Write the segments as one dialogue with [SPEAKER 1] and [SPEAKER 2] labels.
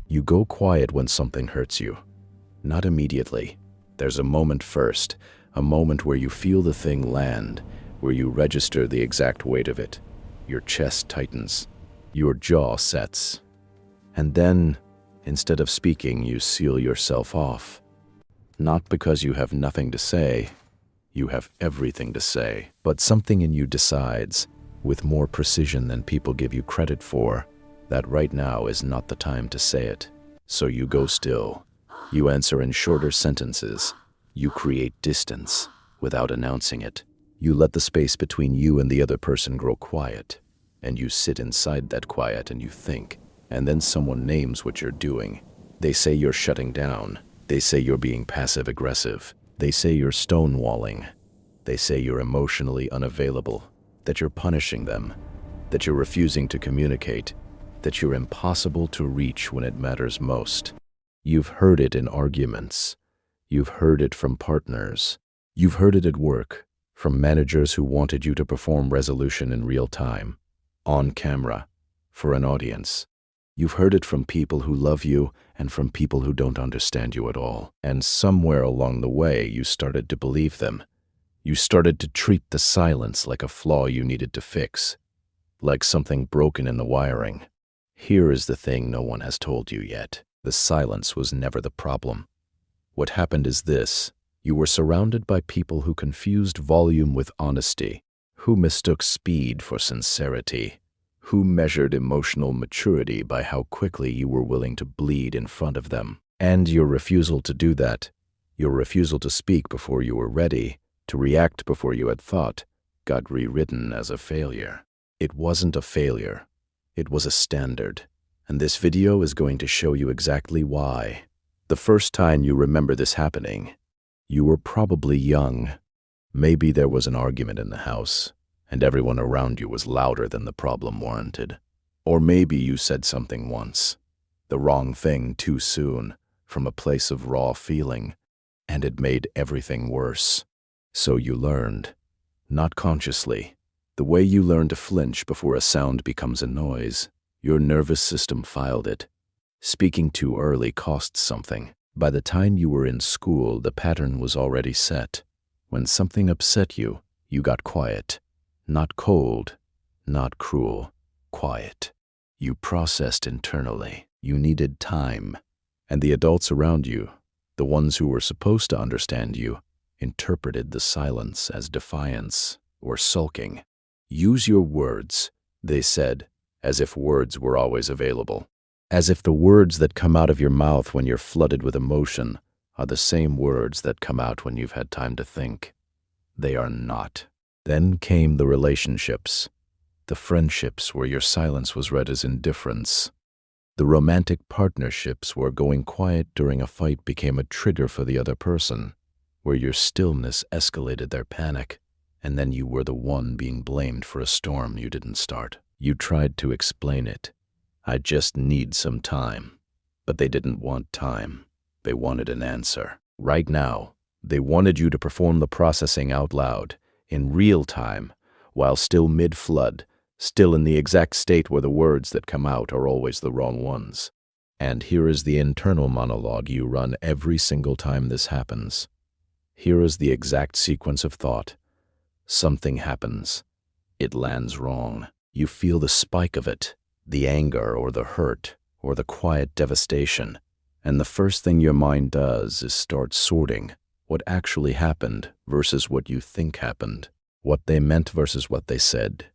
[SPEAKER 1] You go quiet when something hurts you. Not immediately. There's a moment first, a moment where you feel the thing land, where you register the exact weight of it. Your chest tightens. Your jaw sets. And then, instead of speaking, you seal yourself off. Not because you have nothing to say. You have everything to say. But something in you decides, with more precision than people give you credit for, that right now is not the time to say it. So you go still. You answer in shorter sentences. You create distance without announcing it. You let the space between you and the other person grow quiet. And you sit inside that quiet and you think. And then someone names what you're doing. They say you're shutting down. They say you're being passive-aggressive. They say you're stonewalling. They say you're emotionally unavailable, that you're punishing them, that you're refusing to communicate, that you're impossible to reach when it matters most. You've heard it in arguments. You've heard it from partners. You've heard it at work, from managers who wanted you to perform resolution in real time, on camera, for an audience. You've heard it from people who love you and from people who don't understand you at all. And somewhere along the way, you started to believe them. You started to treat the silence like a flaw you needed to fix, like something broken in the wiring. Here is the thing no one has told you yet. The silence was never the problem. What happened is this. You were surrounded by people who confused volume with honesty, who mistook speed for sincerity, who measured emotional maturity by how quickly you were willing to bleed in front of them. And your refusal to do that, your refusal to speak before you were ready, to react before you had thought, got rewritten as a failure. It wasn't a failure. It was a standard. And this video is going to show you exactly why. The first time you remember this happening, you were probably young. Maybe there was an argument in the house, and everyone around you was louder than the problem warranted. Or maybe you said something once, the wrong thing too soon, from a place of raw feeling, and it made everything worse. So you learned, not consciously. The way you learn to flinch before a sound becomes a noise. Your nervous system filed it. Speaking too early cost something. By the time you were in school, the pattern was already set. When something upset you, you got quiet. Not cold, not cruel, quiet. You processed internally. You needed time. And the adults around you, the ones who were supposed to understand you, interpreted the silence as defiance or sulking. Use your words, they said, as if words were always available. As if the words that come out of your mouth when you're flooded with emotion are the same words that come out when you've had time to think. They are not. Then came the relationships, the friendships where your silence was read as indifference, the romantic partnerships where going quiet during a fight became a trigger for the other person, where your stillness escalated their panic, and then you were the one being blamed for a storm you didn't start. You tried to explain it. I just need some time. But they didn't want time. They wanted an answer. Right now, they wanted you to perform the processing out loud, in real time, while still mid-flood, still in the exact state where the words that come out are always the wrong ones. And here is the internal monologue you run every single time this happens. Here is the exact sequence of thought. Something happens. It lands wrong. You feel the spike of it, the anger or the hurt or the quiet devastation. And the first thing your mind does is start sorting what actually happened versus what you think happened, what they meant versus what they said,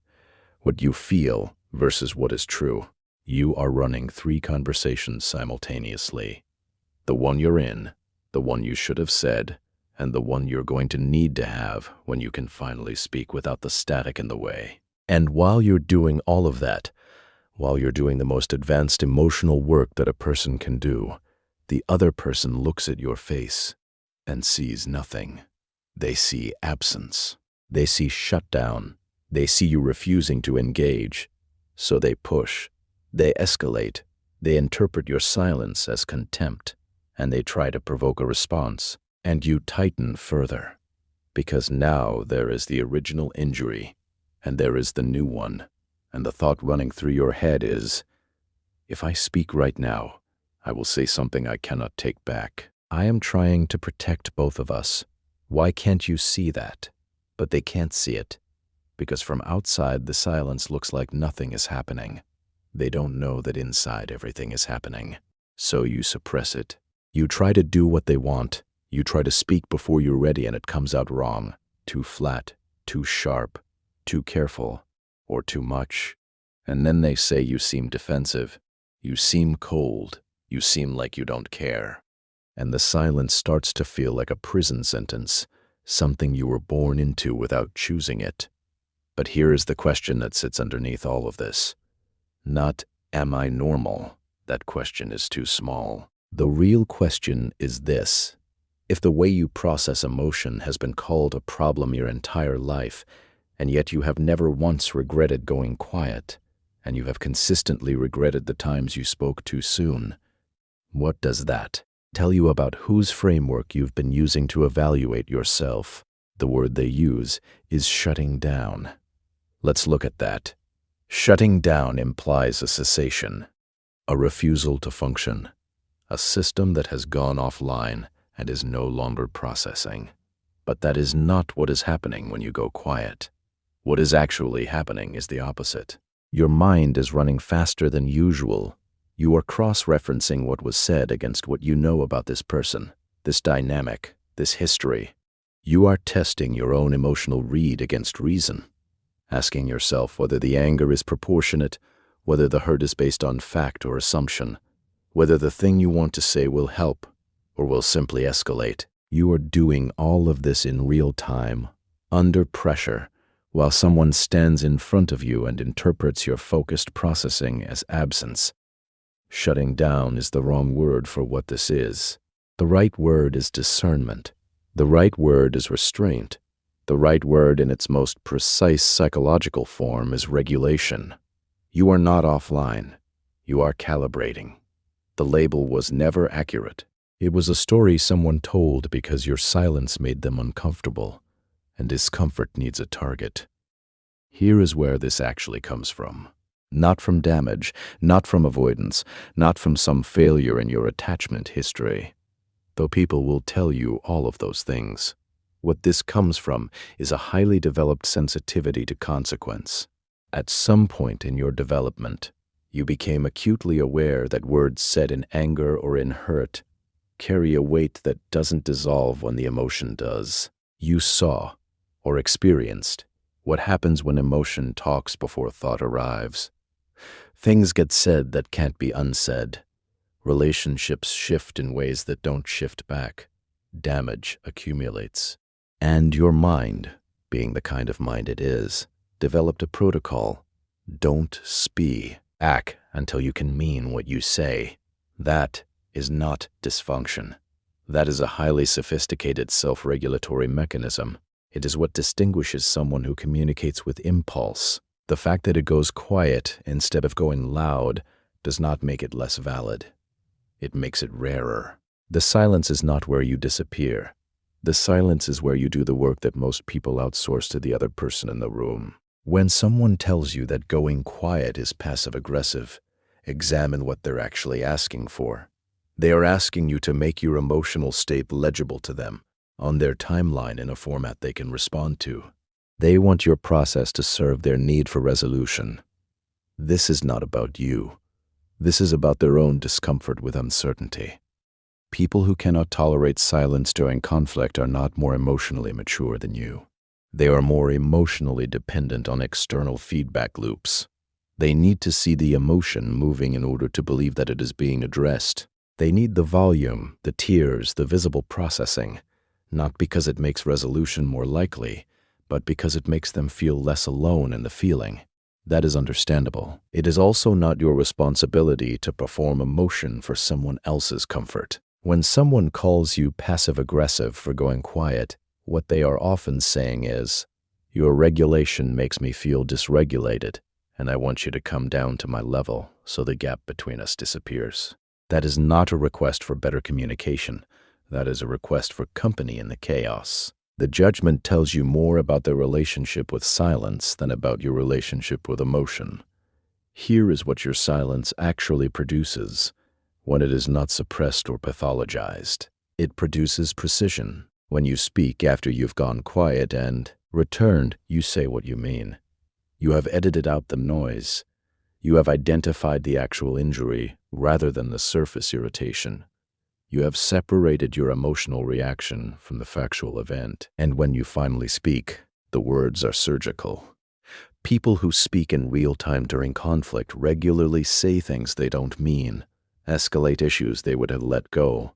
[SPEAKER 1] what you feel versus what is true. You are running 3 conversations simultaneously. The one you're in, the one you should have said, and the one you're going to need to have when you can finally speak without the static in the way. And while you're doing all of that, while you're doing the most advanced emotional work that a person can do, the other person looks at your face and sees nothing. They see absence. They see shutdown. They see you refusing to engage. So they push. They escalate. They interpret your silence as contempt, and they try to provoke a response. And you tighten further, because now there is the original injury, and there is the new one, and the thought running through your head is, if I speak right now, I will say something I cannot take back. I am trying to protect both of us. Why can't you see that? But they can't see it, because from outside the silence looks like nothing is happening. They don't know that inside everything is happening. So you suppress it. You try to do what they want. You try to speak before you're ready and it comes out wrong. Too flat, too sharp, too careful, or too much. And then they say you seem defensive. You seem cold. You seem like you don't care. And the silence starts to feel like a prison sentence, something you were born into without choosing it. But here is the question that sits underneath all of this. Not, am I normal? That question is too small. The real question is this. If the way you process emotion has been called a problem your entire life, and yet you have never once regretted going quiet, and you have consistently regretted the times you spoke too soon, what does that tell you about whose framework you've been using to evaluate yourself? The word they use is shutting down. Let's look at that. Shutting down implies a cessation, a refusal to function, a system that has gone offline and is no longer processing. But that is not what is happening when you go quiet. What is actually happening is the opposite. Your mind is running faster than usual. You are cross-referencing what was said against what you know about this person, this dynamic, this history. You are testing your own emotional read against reason, asking yourself whether the anger is proportionate, whether the hurt is based on fact or assumption, whether the thing you want to say will help or will simply escalate. You are doing all of this in real time, under pressure, while someone stands in front of you and interprets your focused processing as absence. Shutting down is the wrong word for what this is. The right word is discernment. The right word is restraint. The right word in its most precise psychological form is regulation. You are not offline. You are calibrating. The label was never accurate. It was a story someone told because your silence made them uncomfortable, and discomfort needs a target. Here is where this actually comes from. Not from damage, not from avoidance, not from some failure in your attachment history, though people will tell you all of those things. What this comes from is a highly developed sensitivity to consequence. At some point in your development, you became acutely aware that words said in anger or in hurt carry a weight that doesn't dissolve when the emotion does. You saw, or experienced, what happens when emotion talks before thought arrives. Things get said that can't be unsaid. Relationships shift in ways that don't shift back. Damage accumulates. And your mind, being the kind of mind it is, developed a protocol. Don't speak. Act until you can mean what you say. That is not dysfunction. That is a highly sophisticated self-regulatory mechanism. It is what distinguishes someone who communicates with impulse. The fact that it goes quiet instead of going loud does not make it less valid. It makes it rarer. The silence is not where you disappear. The silence is where you do the work that most people outsource to the other person in the room. When someone tells you that going quiet is passive-aggressive, examine what they're actually asking for. They are asking you to make your emotional state legible to them, on their timeline in a format they can respond to. They want your process to serve their need for resolution. This is not about you. This is about their own discomfort with uncertainty. People who cannot tolerate silence during conflict are not more emotionally mature than you. They are more emotionally dependent on external feedback loops. They need to see the emotion moving in order to believe that it is being addressed. They need the volume, the tears, the visible processing, not because it makes resolution more likely, but because it makes them feel less alone in the feeling. That is understandable. It is also not your responsibility to perform emotion for someone else's comfort. When someone calls you passive-aggressive for going quiet, what they are often saying is, "Your regulation makes me feel dysregulated, and I want you to come down to my level so the gap between us disappears." That is not a request for better communication. That is a request for company in the chaos. The judgment tells you more about their relationship with silence than about your relationship with emotion. Here is what your silence actually produces: when it is not suppressed or pathologized. It produces precision. When you speak after you've gone quiet and returned, you say what you mean. You have edited out the noise. You have identified the actual injury rather than the surface irritation. You have separated your emotional reaction from the factual event. And when you finally speak, the words are surgical. People who speak in real time during conflict regularly say things they don't mean, escalate issues they would have let go,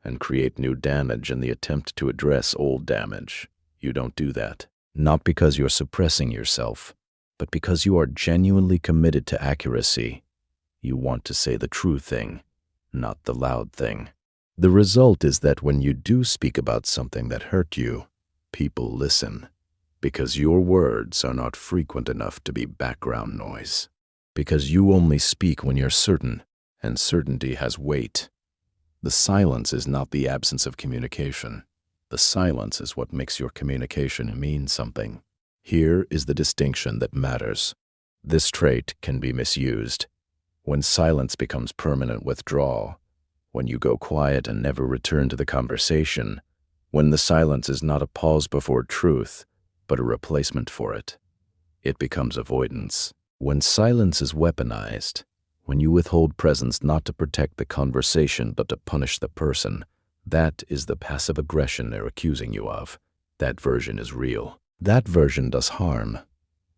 [SPEAKER 1] and create new damage in the attempt to address old damage. You don't do that. Not because you're suppressing yourself, but because you are genuinely committed to accuracy. You want to say the true thing, not the loud thing. The result is that when you do speak about something that hurt you, people listen, because your words are not frequent enough to be background noise. Because you only speak when you're certain, and certainty has weight. The silence is not the absence of communication. The silence is what makes your communication mean something. Here is the distinction that matters. This trait can be misused. When silence becomes permanent withdrawal, when you go quiet and never return to the conversation, when the silence is not a pause before truth, but a replacement for it, it becomes avoidance. When silence is weaponized, when you withhold presence not to protect the conversation but to punish the person, that is the passive aggression they're accusing you of. That version is real. That version does harm.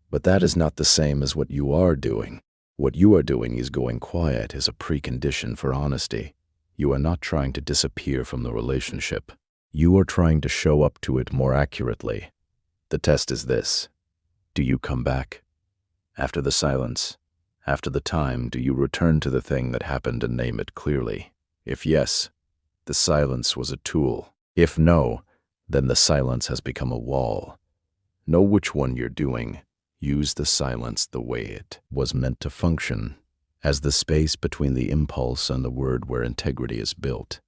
[SPEAKER 1] But that is not the same as what you are doing. What you are doing is going quiet is a precondition for honesty. You are not trying to disappear from the relationship. You are trying to show up to it more accurately. The test is this. Do you come back? After the silence, after the time, do you return to the thing that happened and name it clearly? If yes, the silence was a tool. If no, then the silence has become a wall. Know which one you're doing. Use the silence the way it was meant to function, as the space between the impulse and the word where integrity is built,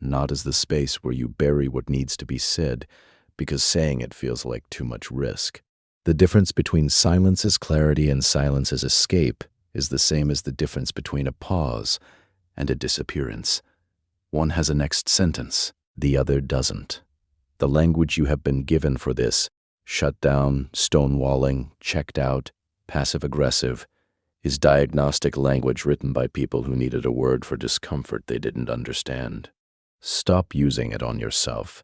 [SPEAKER 1] not as the space where you bury what needs to be said because saying it feels like too much risk. The difference between silence as clarity and silence as escape is the same as the difference between a pause and a disappearance. One has a next sentence, the other doesn't. The language you have been given for this, shut down, stonewalling, checked out, passive-aggressive, is diagnostic language written by people who needed a word for discomfort they didn't understand. Stop using it on yourself.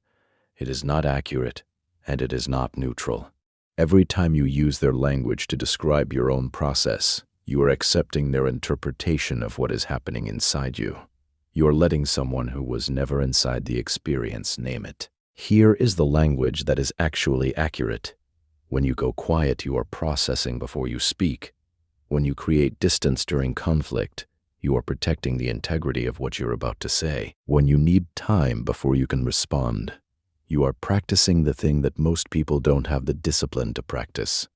[SPEAKER 1] It is not accurate, and it is not neutral. Every time you use their language to describe your own process, you are accepting their interpretation of what is happening inside you. You are letting someone who was never inside the experience name it. Here is the language that is actually accurate. When you go quiet, you are processing before you speak. When you create distance during conflict, you are protecting the integrity of what you're about to say. When you need time before you can respond, you are practicing the thing that most people don't have the discipline to practice.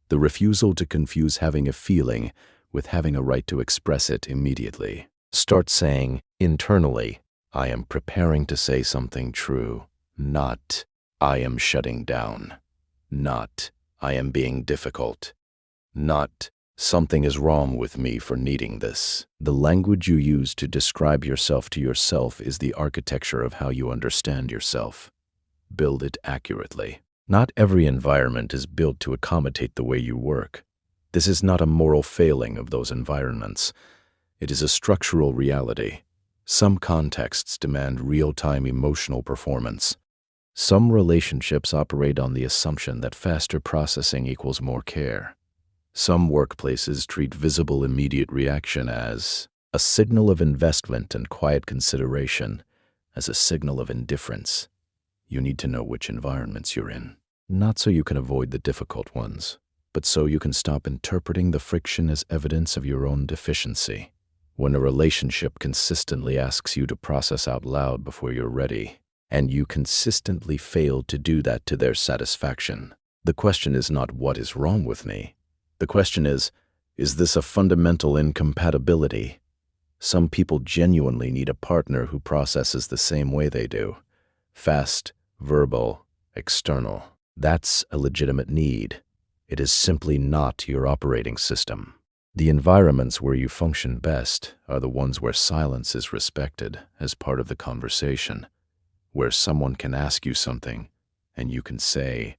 [SPEAKER 1] The refusal to confuse having a feeling with having a right to express it immediately. Start saying, internally, I am preparing to say something true. Not, I am shutting down. Not, I am being difficult. Not, something is wrong with me for needing this. The language you use to describe yourself to yourself is the architecture of how you understand yourself. Build it accurately. Not every environment is built to accommodate the way you work. This is not a moral failing of those environments. It is a structural reality. Some contexts demand real-time emotional performance. Some relationships operate on the assumption that faster processing equals more care. Some workplaces treat visible immediate reaction as a signal of investment and quiet consideration, as a signal of indifference. You need to know which environments you're in, not so you can avoid the difficult ones, but so you can stop interpreting the friction as evidence of your own deficiency. When a relationship consistently asks you to process out loud before you're ready, and you consistently fail to do that to their satisfaction, the question is not what is wrong with me. The question is this a fundamental incompatibility? Some people genuinely need a partner who processes the same way they do. Fast, verbal, external. That's a legitimate need. It is simply not your operating system. The environments where you function best are the ones where silence is respected as part of the conversation, where someone can ask you something and you can say,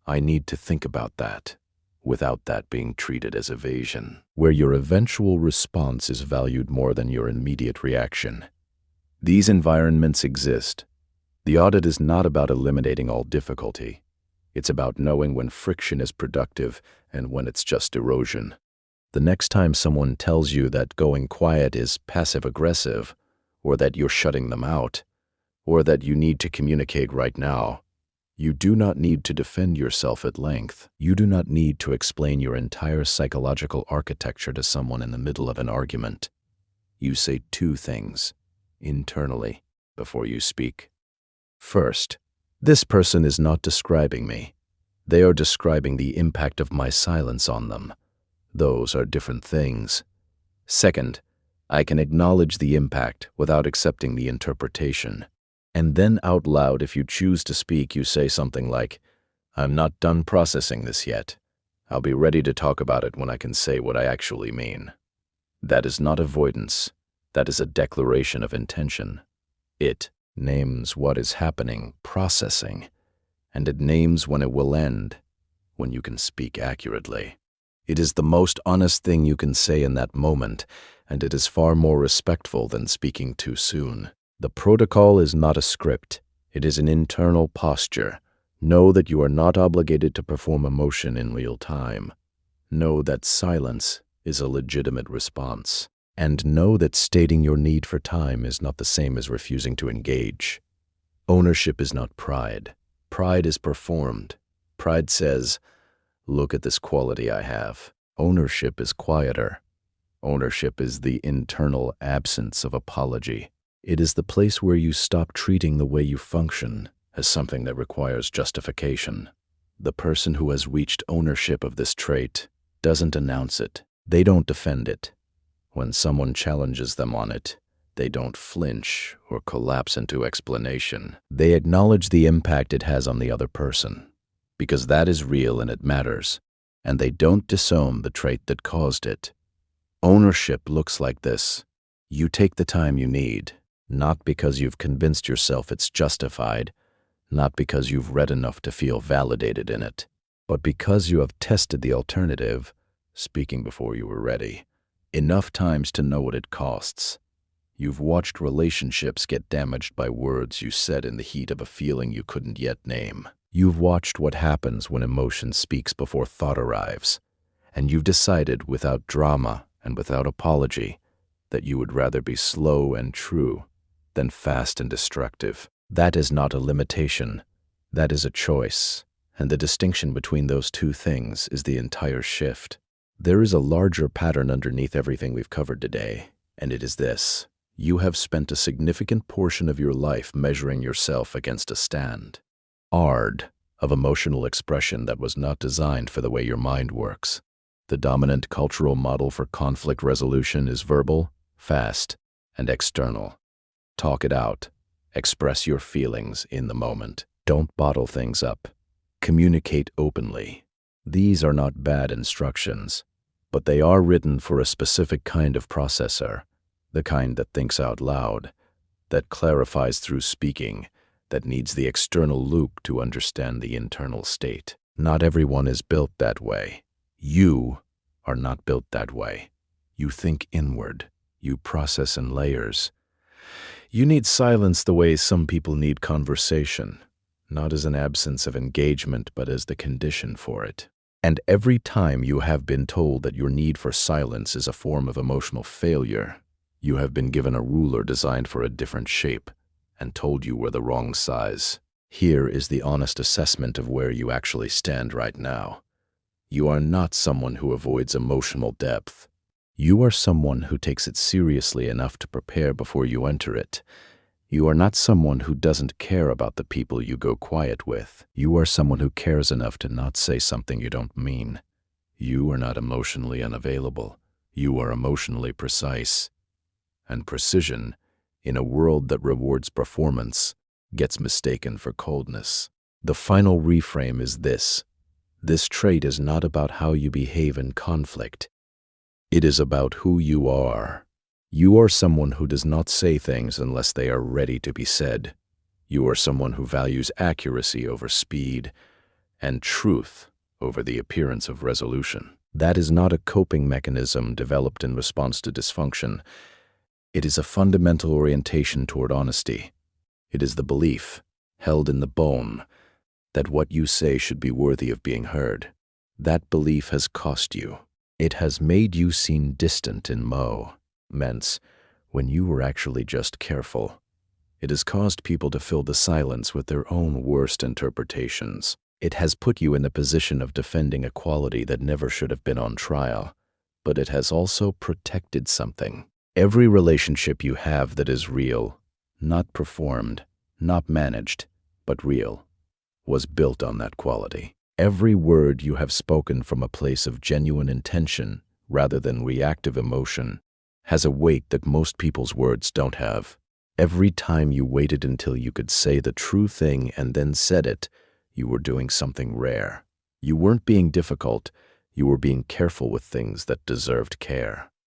[SPEAKER 1] "I need to think about that," without that being treated as evasion, where your eventual response is valued more than your immediate reaction. These environments exist. The audit is not about eliminating all difficulty. It's about knowing when friction is productive and when it's just erosion. The next time someone tells you that going quiet is passive-aggressive, or that you're shutting them out, or that you need to communicate right now, you do not need to defend yourself at length. You do not need to explain your entire psychological architecture to someone in the middle of an argument. You say two things, internally, before you speak. First, this person is not describing me. They are describing the impact of my silence on them. Those are different things. Second, I can acknowledge the impact without accepting the interpretation. And then out loud, if you choose to speak, you say something like, "I'm not done processing this yet. I'll be ready to talk about it when I can say what I actually mean." That is not avoidance. That is a declaration of intention. It names what is happening, processing, and it names when it will end, when you can speak accurately. It is the most honest thing you can say in that moment, and it is far more respectful than speaking too soon. The protocol is not a script. It is an internal posture. Know that you are not obligated to perform emotion in real time. Know that silence is a legitimate response. And know that stating your need for time is not the same as refusing to engage. Ownership is not pride. Pride is performed. Pride says, "Look at this quality I have." Ownership is quieter. Ownership is the internal absence of apology. It is the place where you stop treating the way you function as something that requires justification. The person who has reached ownership of this trait doesn't announce it. They don't defend it. When someone challenges them on it, they don't flinch or collapse into explanation. They acknowledge the impact it has on the other person, because that is real and it matters, and they don't disown the trait that caused it. Ownership looks like this. You take the time you need, not because you've convinced yourself it's justified, not because you've read enough to feel validated in it, but because you have tested the alternative, speaking before you were ready, enough times to know what it costs. You've watched relationships get damaged by words you said in the heat of a feeling you couldn't yet name. You've watched what happens when emotion speaks before thought arrives, and you've decided without drama and without apology that you would rather be slow and true than fast and destructive. That is not a limitation. That is a choice, and the distinction between those two things is the entire shift. There is a larger pattern underneath everything we've covered today, and it is this. You have spent a significant portion of your life measuring yourself against a standard of emotional expression that was not designed for the way your mind works. The dominant cultural model for conflict resolution is verbal, fast, and external. Talk it out. Express your feelings in the moment. Don't bottle things up. Communicate openly. These are not bad instructions, but they are written for a specific kind of processor, the kind that thinks out loud, that clarifies through speaking, that needs the external loop to understand the internal state. Not everyone is built that way. You are not built that way. You think inward. You process in layers. You need silence the way some people need conversation, not as an absence of engagement, but as the condition for it. And every time you have been told that your need for silence is a form of emotional failure, you have been given a ruler designed for a different shape and told you were the wrong size. Here is the honest assessment of where you actually stand right now. You are not someone who avoids emotional depth. You are someone who takes it seriously enough to prepare before you enter it. You are not someone who doesn't care about the people you go quiet with. You are someone who cares enough to not say something you don't mean. You are not emotionally unavailable. You are emotionally precise. And precision, in a world that rewards performance, gets mistaken for coldness. The final reframe is this. This trait is not about how you behave in conflict. It is about who you are. You are someone who does not say things unless they are ready to be said. You are someone who values accuracy over speed and truth over the appearance of resolution. That is not a coping mechanism developed in response to dysfunction. It is a fundamental orientation toward honesty. It is the belief, held in the bone, that what you say should be worthy of being heard. That belief has cost you. It has made you seem distant in moments when you were actually just careful. It has caused people to fill the silence with their own worst interpretations. It has put you in the position of defending a quality that never should have been on trial, but it has also protected something. Every relationship you have that is real, not performed, not managed, but real, was built on that quality. Every word you have spoken from a place of genuine intention rather than reactive emotion has a weight that most people's words don't have. Every time you waited until you could say the true thing and then said it, you were doing something rare. You weren't being difficult, you were being careful with things that deserved care.